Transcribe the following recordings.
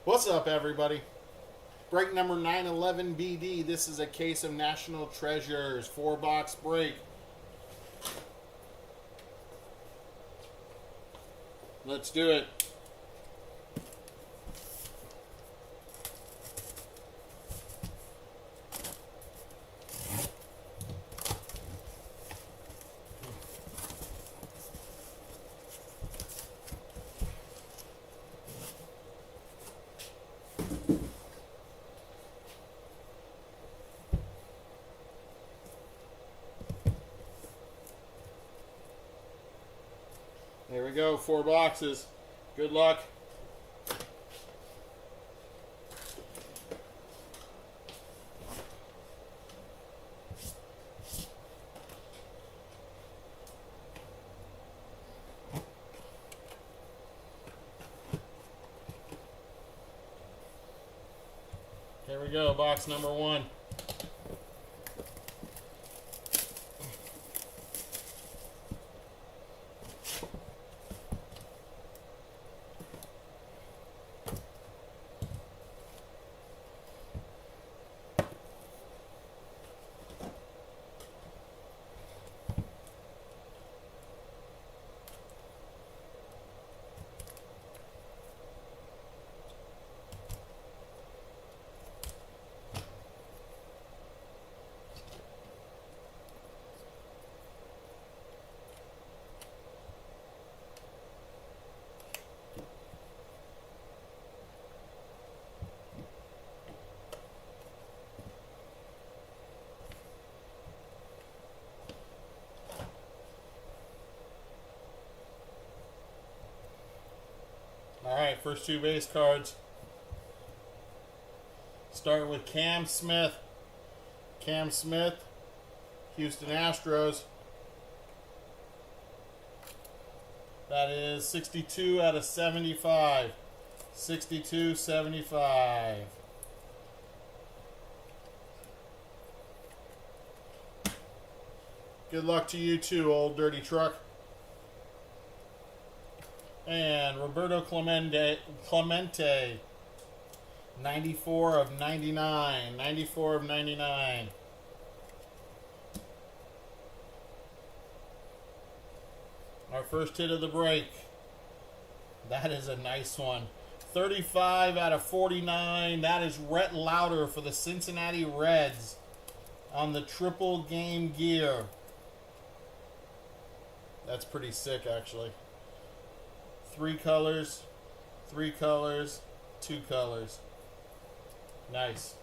What's up, everybody? Break number 911 BD. This is a case of National Treasures. 4-box break. Let's do it. There we go, 4 boxes. Good luck. Here we go, box number 1. Alright, first 2 base cards. Starting with Cam Smith. Cam Smith, Houston Astros. That is 62 out of 75. 62-75. Good luck to you too, old dirty truck. And Roberto Clemente, 94 of 99. 94 of 99. Our first hit of the break. That is a nice one. 35 out of 49. That is Rhett Lauder for the Cincinnati Reds on the triple game gear. That's pretty sick, actually. 3 colors, 3 colors, 2 colors. Nice.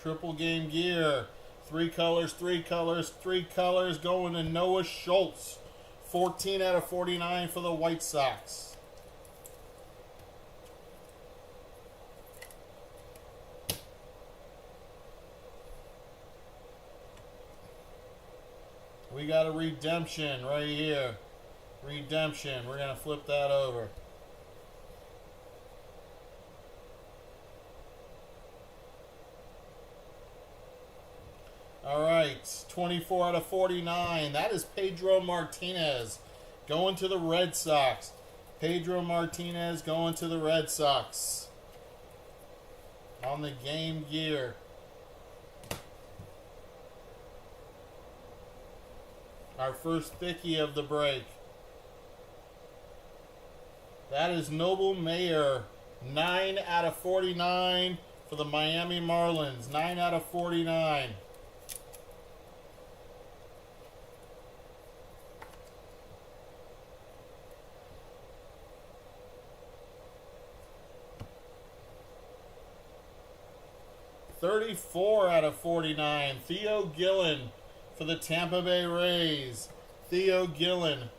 Triple game gear. 3 colors, 3 colors, 3 colors going to Noah Schultz. 14 out of 49 for the White Sox. We got a redemption right here. Redemption. We're going to flip that over. All right. 24 out of 49. That is Pedro Martinez going to the Red Sox. Pedro Martinez going to the Red Sox. On the game gear. Our first thickie of the break. That is Noble Mayer. 9 out of 49 for the Miami Marlins. 9 out of 49. $34 out of 49. Theo Gillen for the Tampa Bay Rays. Theo Gillen.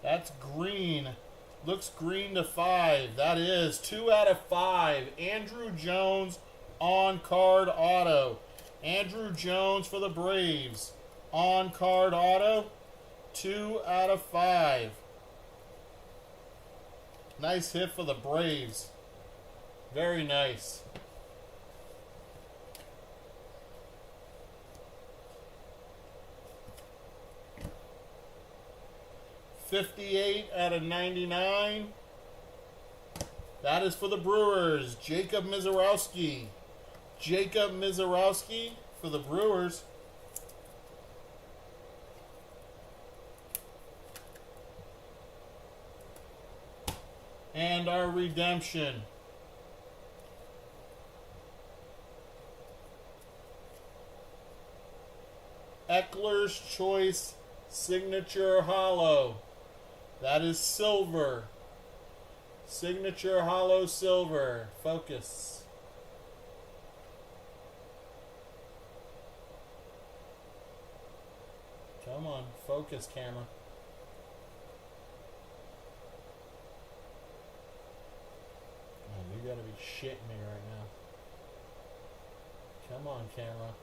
That's green. Looks green to 5. That is 2 out of 5. Andrew Jones on card auto. Andrew Jones for the Braves. On card auto. 2 out of 5. Nice hit for the Braves. Very nice. $58 out of 99. That is for the Brewers. Jacob Mizorowski. Jacob Mizorowski for the Brewers. And our redemption. Eckler's Choice Signature Hollow. That is silver. Signature Hollow silver. Focus. Come on, focus, camera. Oh, you gotta be shitting me right now. Come on, camera.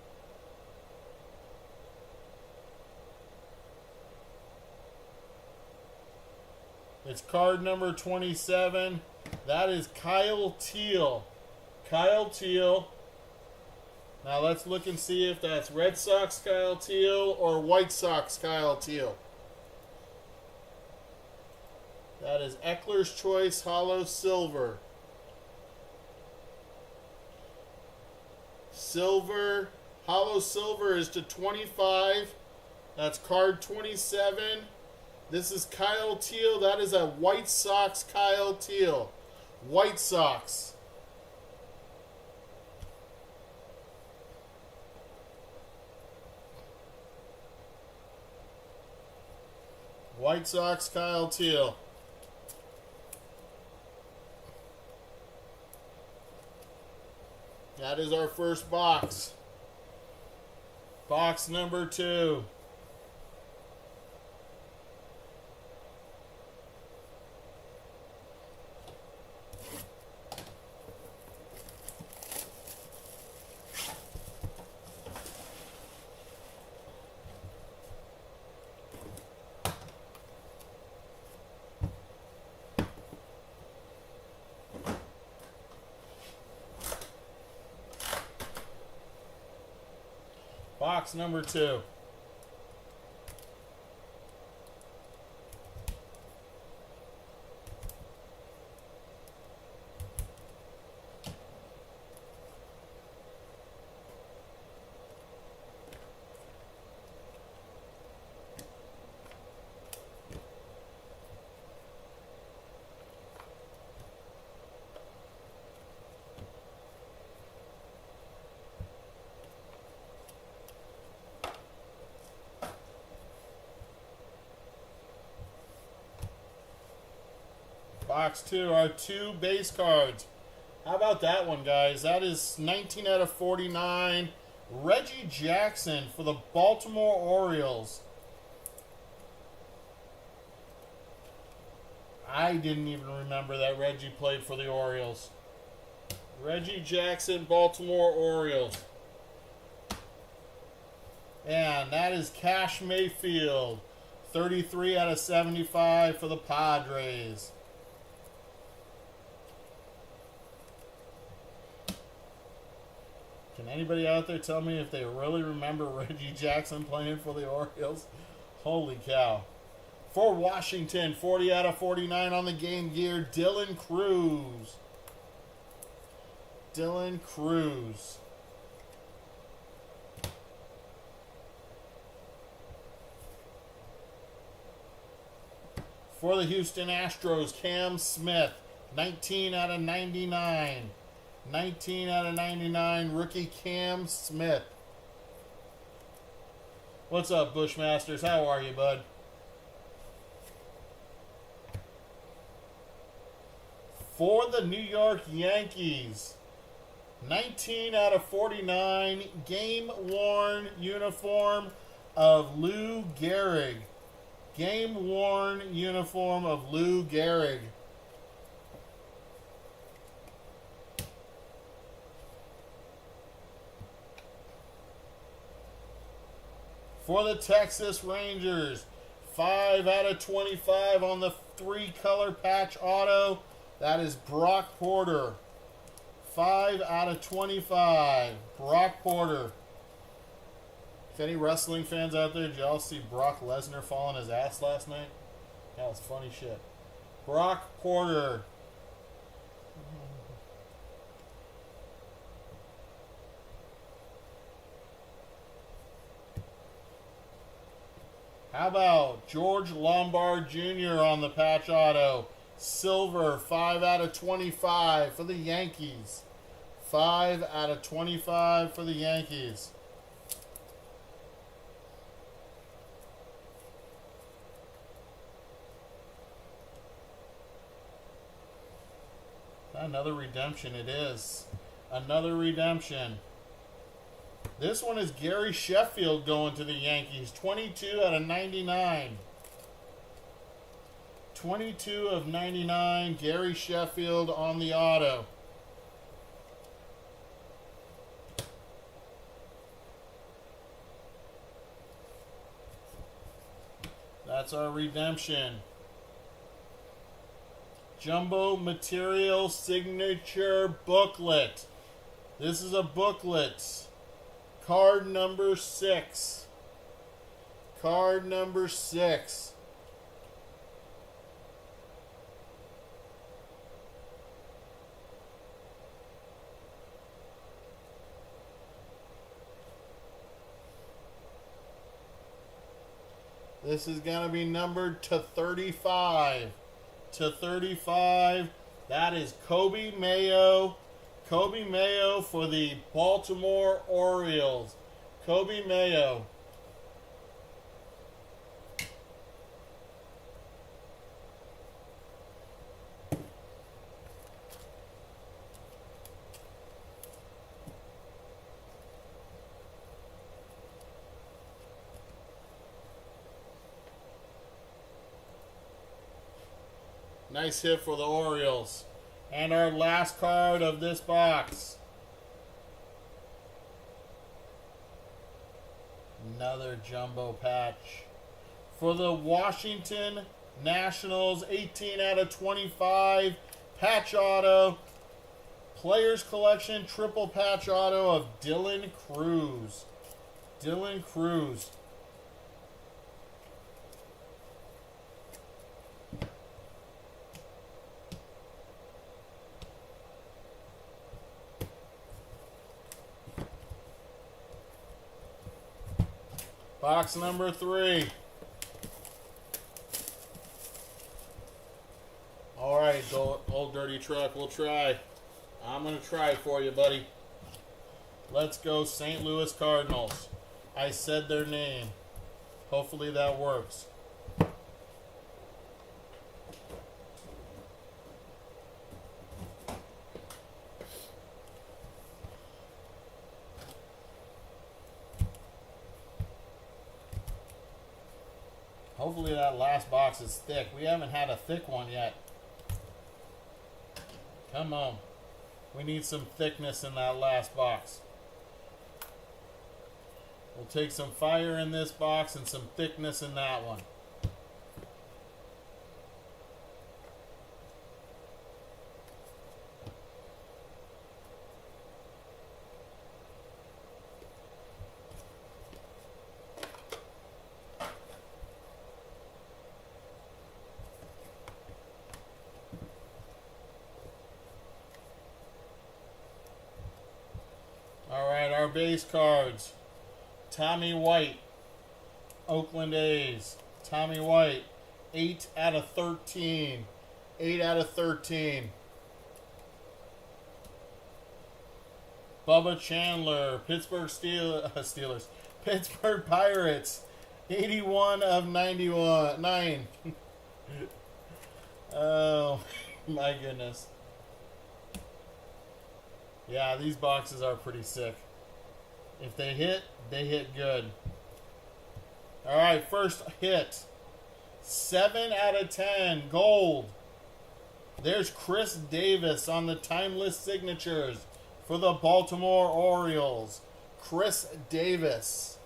It's card number 27. That is Kyle Teal. Kyle Teal. Now let's look and see if that's Red Sox Kyle Teal or White Sox Kyle Teal. That is Eckler's Choice Hollow Silver. Silver. Hollow Silver is to 25. That's card 27. This is Kyle Teal. That is a White Sox Kyle Teal. White Sox. White Sox Kyle Teal. That is our first box. Box number 2. Box number 2. Box 2 are 2 base cards. How about that one, guys? That is 19 out of 49. Reggie Jackson for the Baltimore Orioles. I didn't even remember that Reggie played for the Orioles. Reggie Jackson, Baltimore Orioles. And that is Cash Mayfield. 33 out of 75 for the Padres. Can anybody out there tell me if they really remember Reggie Jackson playing for the Orioles? Holy cow. For Washington, 40 out of 49 on the Game Gear, Dylan Cruz. Dylan Cruz. For the Houston Astros, Cam Smith, 19 out of 99. 19 out of 99, rookie Cam Smith. What's up, Bushmasters? How are you, bud? For the New York Yankees, 19 out of 49, game-worn uniform of Lou Gehrig. Game-worn uniform of Lou Gehrig. For the Texas Rangers, 5 out of 25 on the 3-color patch auto. That is Brock Porter. 5 out of 25. Brock Porter. If any wrestling fans out there, did y'all see Brock Lesnar fall on his ass last night? That was funny shit. Brock Porter. How about George Lombard Jr. on the patch auto? Silver, 5 out of 25 for the Yankees. 5 out of 25 for the Yankees. Another redemption it is. Another redemption. This one is Gary Sheffield going to the Yankees. 22 out of 99. 22 of 99. Gary Sheffield on the auto. That's our redemption. Jumbo Material Signature Booklet. This is a booklet. Card number 6. Card number 6. This is going to be numbered to 35. To 35. That is Kobe Mayo. Kobe Mayo for the Baltimore Orioles. Kobe Mayo. Nice hit for the Orioles. And our last card of this box. Another jumbo patch. For the Washington Nationals, 18 out of 25. Patch auto. Players Collection triple patch auto of Dylan Cruz. Dylan Cruz. Box number 3. All right, old dirty truck. We'll try. I'm going to try it for you, buddy. Let's go St. Louis Cardinals. I said their name. Hopefully that works. Hopefully that last box is thick. We haven't had a thick one yet. Come on. We need some thickness in that last box. We'll take some fire in this box and some thickness in that one. Our base cards. Tommy White, Oakland A's. Tommy White, 8 out of 13. 8 out of 13. Bubba Chandler, Pittsburgh Steelers. Pittsburgh Pirates, 81 of 9. Oh, my goodness. Yeah, these boxes are pretty sick. If they hit good. All right, first hit. 7 out of 10, gold. There's Chris Davis on the timeless signatures for the Baltimore Orioles. Chris Davis.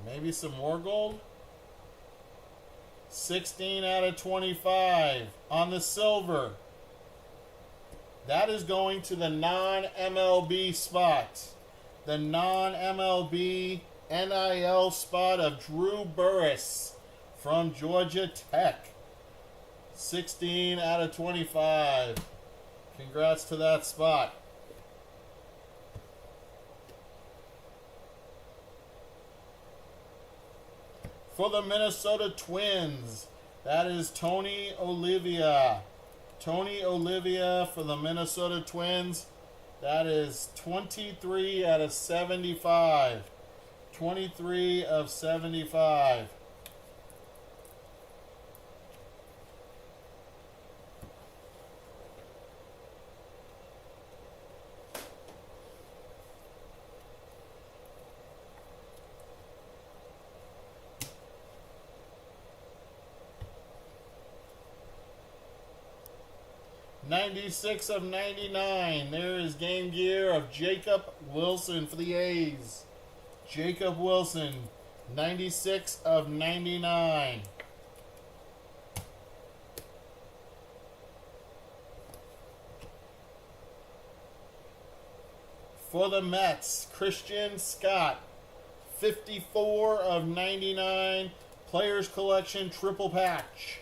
Maybe some more gold. 16 out of 25 on the silver. That is going to the non-MLB spot. The non-MLB NIL spot of Drew Burress from Georgia Tech. 16 out of 25. Congrats to that spot. For the Minnesota Twins, that is Tony Olivia. Tony Olivia for the Minnesota Twins. That is 23 out of 75. 23 of 75. '96 of 99. There is Game Gear of Jacob Wilson for the A's. Jacob Wilson, 96 of 99. For the Mets, Christian Scott, 54 of 99. Players Collection triple patch.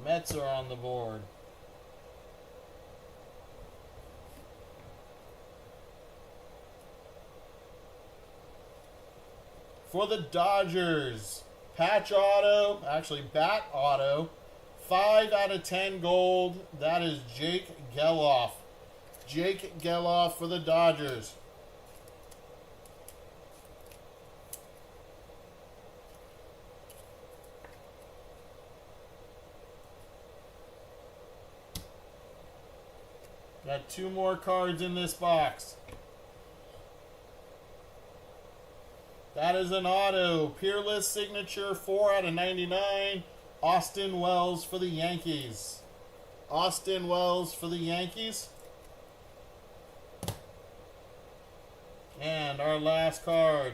Mets are on the board. For the Dodgers, patch auto, actually bat auto, 5 out of 10 gold. That is Jake Geloff. Jake Geloff for the Dodgers. Got 2 more cards in this box. That is an auto. Peerless signature, 4 out of 99. Austin Wells for the Yankees. Austin Wells for the Yankees. And our last card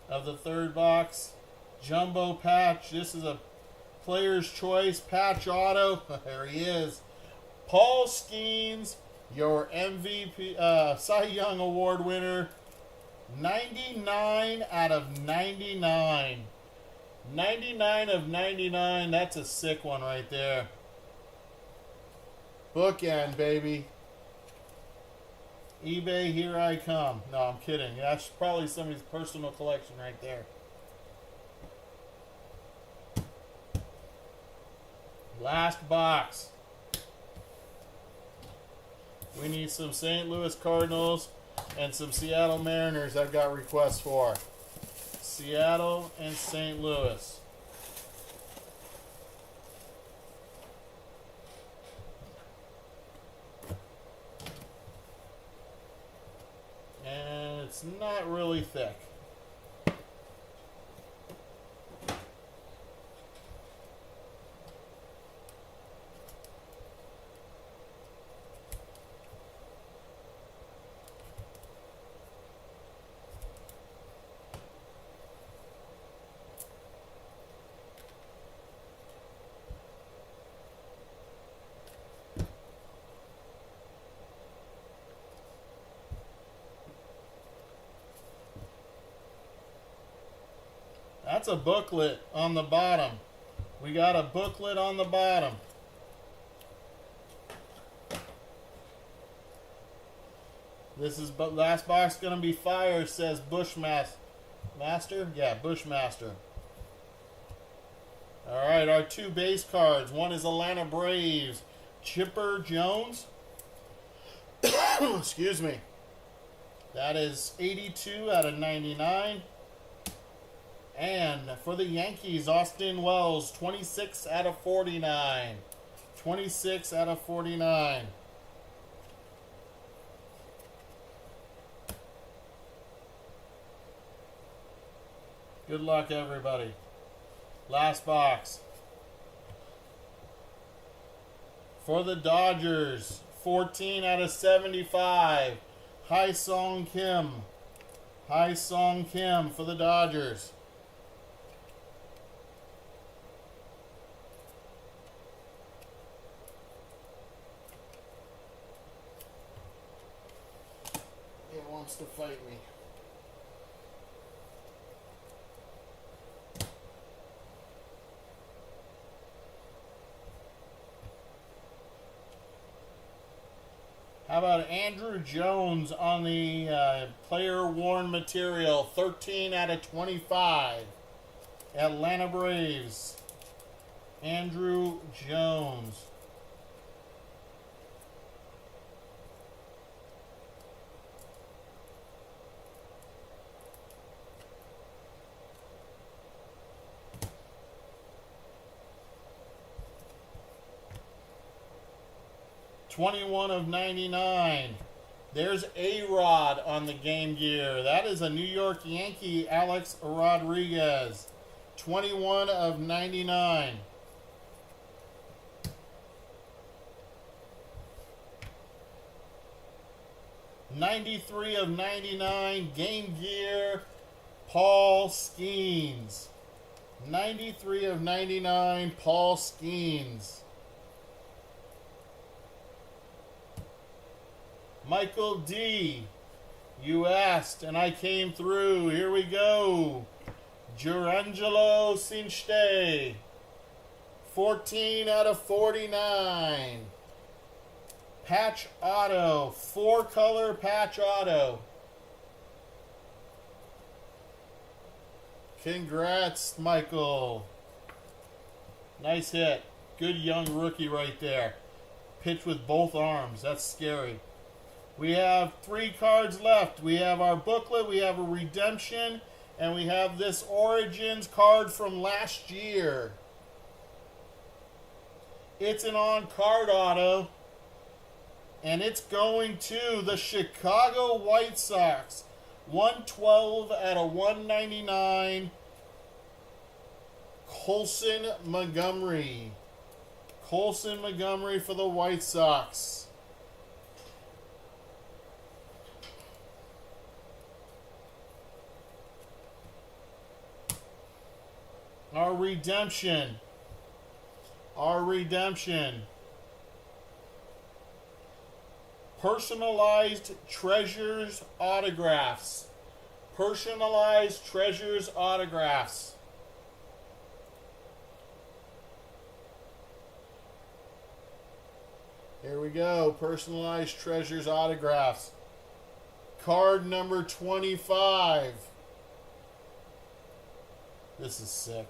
of the third box. Jumbo patch. This is a Player's Choice patch auto. There he is. Paul Skeens, your MVP, Cy Young Award winner. 99 out of 99. 99 of 99. That's a sick one right there. Bookend, baby. eBay, here I come. No, I'm kidding. That's probably somebody's personal collection right there. Last box. We need some St. Louis Cardinals and some Seattle Mariners I've got requests for. Seattle and St. Louis. And it's not really thick. That's a booklet on the bottom. We got a booklet on the bottom. This is last box going to be fire, says Bushmaster. Yeah, Bushmaster. All right, our 2 base cards. One is Atlanta Braves, Chipper Jones. Excuse me. That is 82 out of 99. And for the Yankees, Austin Wells, 26 out of 49. 26 out of 49. Good luck, everybody. Last box. For the Dodgers, 14 out of 75. Hai Song Kim. Hai Song Kim for the Dodgers. It wants to fight me. How about Andrew Jones on the player worn material? 13 out of 25. Atlanta Braves. Andrew Jones. $21 of 99. There's A-Rod on the Game Gear. That is a New York Yankee, Alex Rodriguez. 21 of 99. $93 of 99. Game Gear, Paul Skeens. 93 of 99. Paul Skeens. Michael D. You asked, and I came through. Here we go. Jurangelo Cinchte. 14 out of 49. Patch auto. 4-color patch auto. Congrats, Michael. Nice hit. Good young rookie right there. Pitch with both arms. That's scary. We have 3 cards left. We have our booklet, we have a redemption, and we have this Origins card from last year. It's an on-card auto, and it's going to the Chicago White Sox. 112 out of 199. Colson Montgomery. Colson Montgomery for the White Sox. Our redemption. Personalized Treasures autographs. Personalized Treasures autographs. Here we go. Personalized Treasures autographs. Card number 25. This is sick.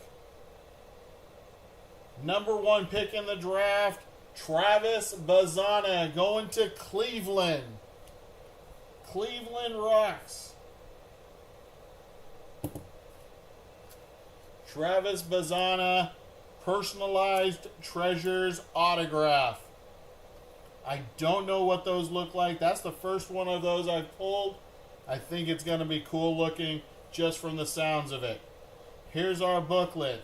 Number 1 pick in the draft, Travis Bazzana, going to Cleveland. Cleveland rocks. Travis Bazzana, Personalized Treasures autograph. I don't know what those look like. That's the first one of those I've pulled. I think it's going to be cool looking just from the sounds of it. Here's our booklet.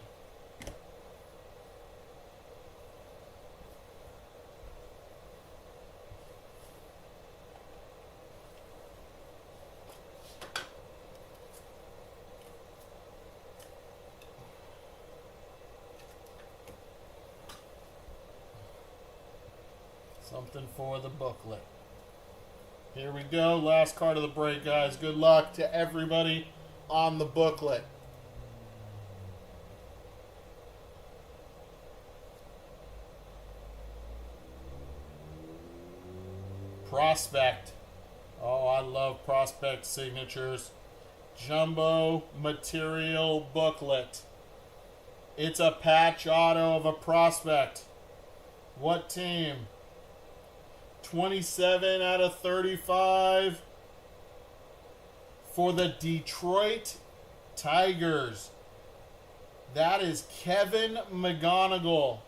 Something for the booklet. Here we go. Last card of the break, guys. Good luck to everybody on the booklet. Prospect. Oh, I love Prospect signatures. Jumbo material booklet. It's a patch auto of a prospect. What team? 27 out of 35 for the Detroit Tigers. That is Kevin McGonigal.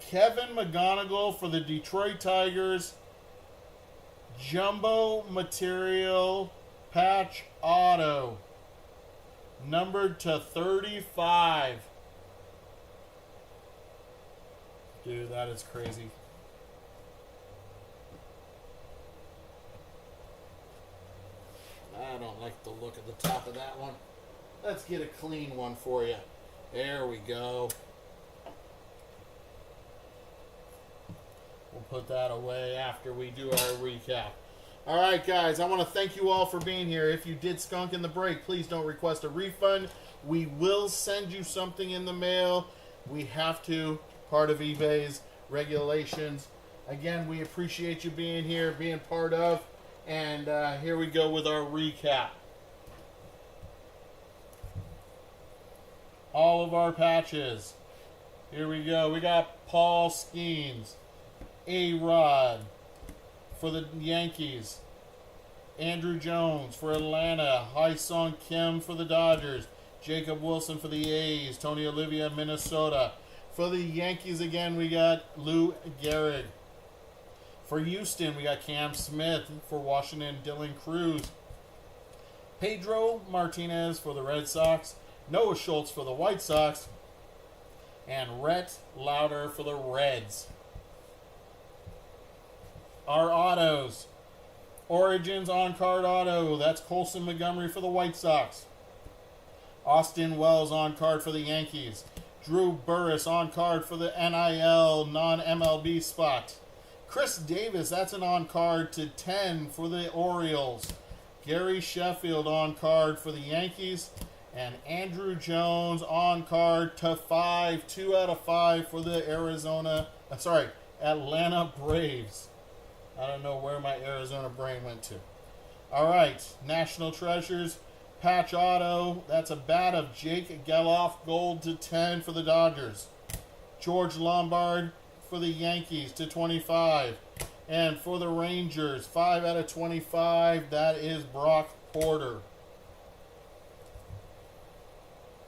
Kevin McGonigal for the Detroit Tigers. Jumbo material patch auto. Numbered to 35. Dude, that is crazy. have to look at the top of that one. Let's get a clean one for you. There we go. We'll put that away after we do our recap. All right, guys, I want to thank you all for being here. If you did skunk in the break, please don't request a refund. We will send you something in the mail. We have to, part of eBay's regulations. Again, we appreciate you being here, being part of, and here we go with our recap. All of our patches. Here we go. We got Paul Skeens, A-Rod for the Yankees, Andrew Jones for Atlanta, Hai-Sung Kim for the Dodgers, Jacob Wilson for the A's, Tony Olivia, Minnesota. For the Yankees again, we got Lou Gehrig. For Houston, we got Cam Smith. For Washington, Dylan Cruz. Pedro Martinez for the Red Sox, Noah Schultz for the White Sox, and Rhett Lauder for the Reds. Our autos. Origins on-card auto. That's Colson Montgomery for the White Sox. Austin Wells on-card for the Yankees. Drew Burris on-card for the NIL non-MLB spot. Chris Davis, that's an on-card to 10 for the Orioles. Gary Sheffield on-card for the Yankees. And Andrew Jones on-card to 5, 2 out of 5 for the Atlanta Braves. I don't know where my Arizona brain went to. All right, National Treasures, patch auto. That's a bat of Jake Geloff, gold to 10 for the Dodgers. George Lombard for the Yankees to 25. And for the Rangers, 5 out of 25, that is Brock Porter.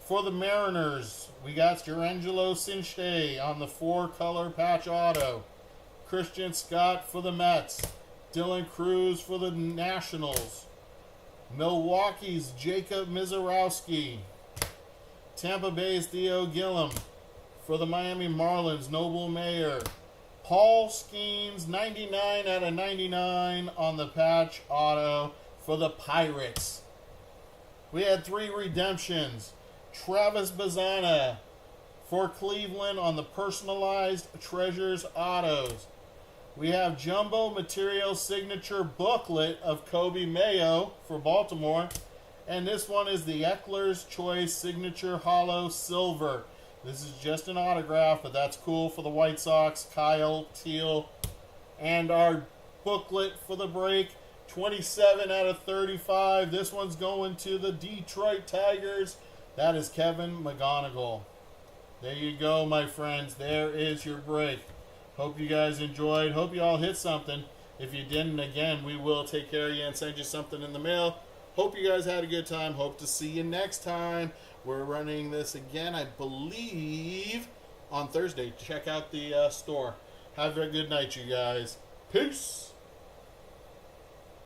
For the Mariners, we got Jerangelo Cinche on the 4-color patch auto. Christian Scott for the Mets. Dylan Cruz for the Nationals. Milwaukee's Jacob Mizorowski. Tampa Bay's Theo Gillum. For the Miami Marlins, Noble Mayer. Paul Skeens, 99 out of 99 on the patch auto for the Pirates. We had 3 redemptions. Travis Bazzana for Cleveland on the personalized Treasures autos. We have Jumbo Material Signature Booklet of Kobe Mayo for Baltimore. And this one is the Eckler's Choice Signature Hollow Silver. This is just an autograph, but that's cool for the White Sox, Kyle Teal. And our booklet for the break, 27 out of 35. This one's going to the Detroit Tigers. That is Kevin McGonigal. There you go, my friends. There is your break. Hope you guys enjoyed. Hope you all hit something. If you didn't, again, we will take care of you and send you something in the mail. Hope you guys had a good time. Hope to see you next time. We're running this again, I believe, on Thursday. Check out the store. Have a good night, you guys. Peace.